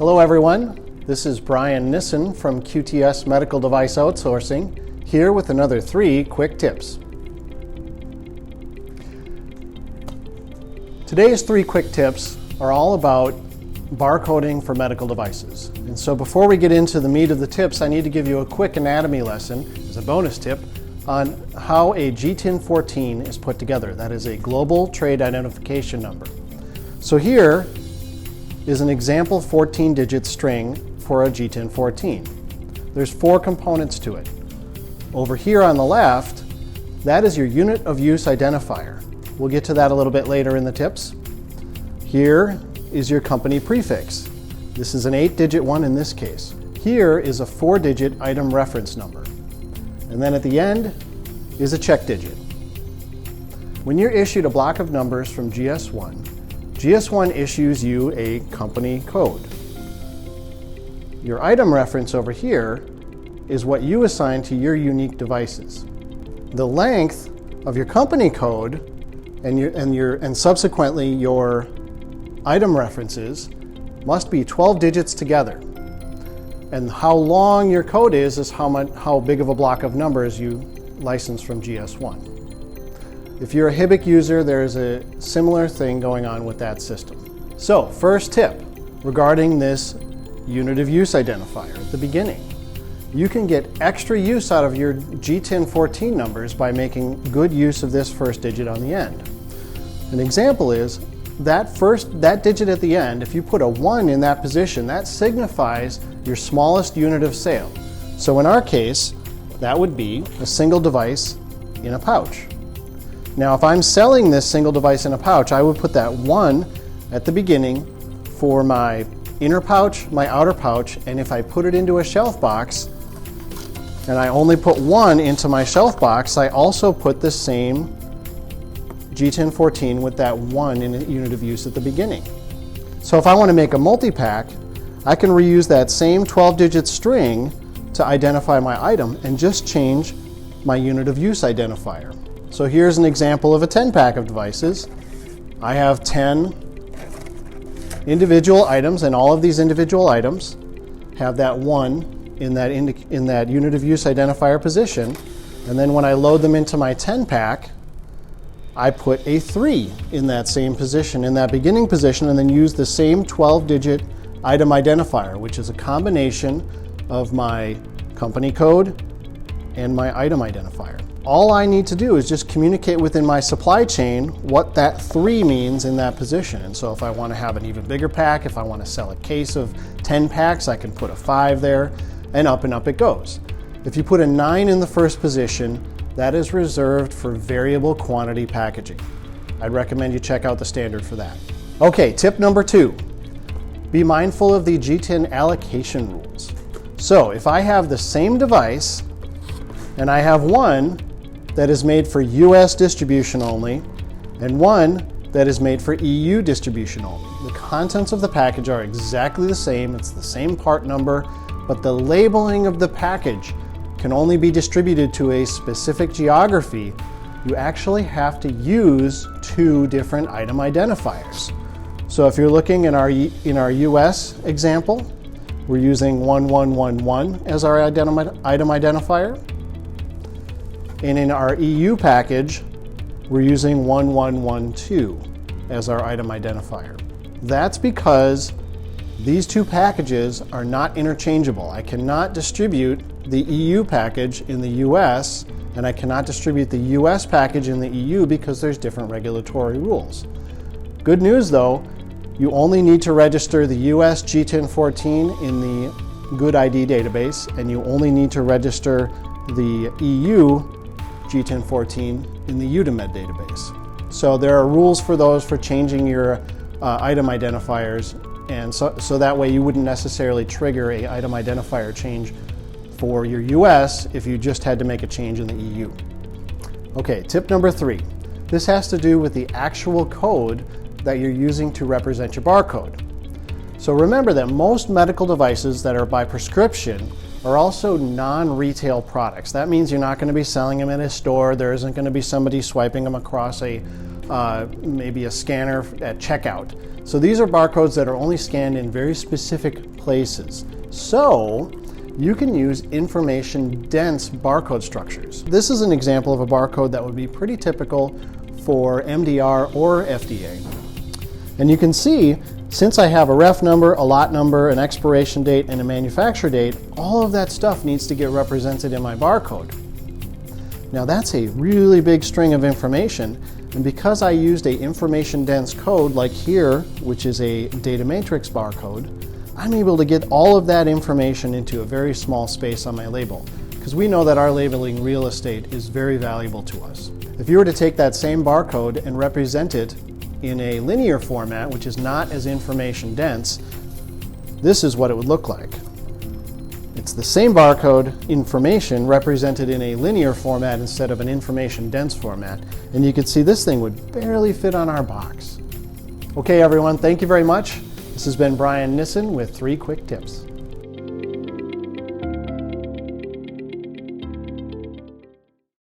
Hello everyone, this is Brian Nissen from QTS Medical Device Outsourcing, here with another 3 quick tips. Today's 3 quick tips are all about barcoding for medical devices. And so before we get into the meat of the tips, I need to give you a quick anatomy lesson as a bonus tip on how a GTIN-14 is put together. That is a Global Trade Identification Number. So here is an example 14-digit string for a GTIN-14. There's 4 components to it. Over here on the left, that is your unit of use identifier. We'll get to that a little bit later in the tips. Here is your company prefix. This is an 8-digit one in this case. Here is a 4-digit item reference number. And then at the end is a check digit. When you're issued a block of numbers from GS1, GS1 issues you a company code. Your item reference over here is what you assign to your unique devices. The length of your company code and subsequently your item references must be 12 digits together. And how long your code is how big of a block of numbers you license from GS1. If you're a HIBIC user, there's a similar thing going on with that system. So, first tip regarding this unit of use identifier at the beginning. You can get extra use out of your GTIN-14 numbers by making good use of this first digit on the end. An example is that digit at the end, if you put a 1 in that position, that signifies your smallest unit of sale. So in our case, that would be a single device in a pouch. Now, if I'm selling this single device in a pouch, I would put that 1 at the beginning for my inner pouch, my outer pouch, and if I put it into a shelf box, and I only put 1 into my shelf box, I also put the same GTIN-14 with that 1 in a unit of use at the beginning. So if I want to make a multi-pack, I can reuse that same 12-digit string to identify my item and just change my unit of use identifier. So here's an example of a 10-pack of devices. I have 10 individual items, and all of these individual items have that 1 in that unit of use identifier position. And then when I load them into my 10-pack, I put a 3 in that same position, in that beginning position, and then use the same 12-digit item identifier, which is a combination of my company code and my item identifier. All I need to do is just communicate within my supply chain what that 3 means in that position. And so if I want to have an even bigger pack, if I want to sell a case of 10 packs, I can put a 5 there, and up it goes. If you put a 9 in the first position, that is reserved for variable quantity packaging. I'd recommend you check out the standard for that. Okay, tip number 2. Be mindful of the GTIN allocation rules. So if I have the same device and I have one that is made for US distribution only and one that is made for EU distribution only, the contents of the package are exactly the same, it's the same part number, but the labeling of the package can only be distributed to a specific geography. You actually have to use 2 different item identifiers. So if you're looking in our US example, we're using 1111 as our item identifier. And in our EU package, we're using 1112 as our item identifier. That's because these 2 packages are not interchangeable. I cannot distribute the EU package in the US, and I cannot distribute the US package in the EU because there's different regulatory rules. Good news though, you only need to register the US GTIN-14 in the Good ID database, and you only need to register the EU GTIN-14 in the UDAMED database. So there are rules for those for changing your item identifiers, and so that way you wouldn't necessarily trigger an item identifier change for your US if you just had to make a change in the EU. Okay, tip number 3. This has to do with the actual code that you're using to represent your barcode. So remember that most medical devices that are by prescription are also non-retail products. That means you're not going to be selling them in a store. There isn't going to be somebody swiping them across a maybe a scanner at checkout. So these are barcodes that are only scanned in very specific places. So you can use information-dense barcode structures. This is an example of a barcode that would be pretty typical for MDR or FDA. And you can see, since I have a ref number, a lot number, an expiration date, and a manufacture date, all of that stuff needs to get represented in my barcode. Now that's a really big string of information, and because I used a information-dense code like here, which is a data matrix barcode, I'm able to get all of that information into a very small space on my label, because we know that our labeling real estate is very valuable to us. If you were to take that same barcode and represent it in a linear format, which is not as information dense, this is what it would look like. It's the same barcode information represented in a linear format instead of an information dense format, and you can see this thing would barely fit on our box. Okay everyone, thank you very much. This has been Brian Nissen with 3 quick tips.